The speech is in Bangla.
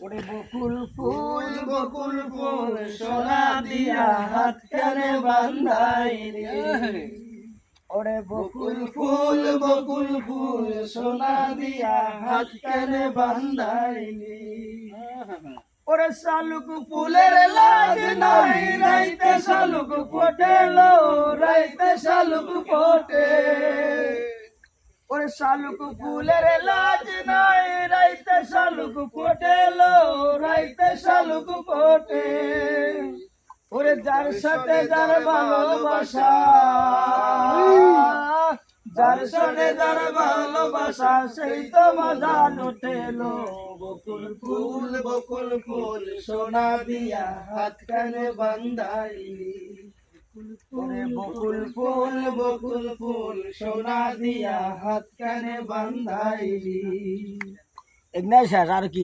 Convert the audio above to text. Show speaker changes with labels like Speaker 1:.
Speaker 1: ওরে বকুল ফুল সোনা দিয়া হাত কানে বান্ধাইলি। ওরে বকুল ফুল সোনা দিয়া হাত কানে বান্ধাইলি। ওরে শালুক ফুলের লাজ নাই রাইতে শালুক ফোটেলো, রাইতে শালুক ফোটে। ওরে শালুক ফুলের লাজ নাই রাইতে শালুক ফোটেলো, রাইতে শালুক ফোটে। ওরে যার সাথে যার ভালোবাসা, যার সাথে যার ভালোবাসা সেই তো মজা লুটেলো। বকুল ফুল সোনা দিয়া হাত কানে বান্ধাইলি। ওরে বকুল ফুল সোনা দিয়া হাত কানে বান্ধাইলি। এগনাই স্যার আর কি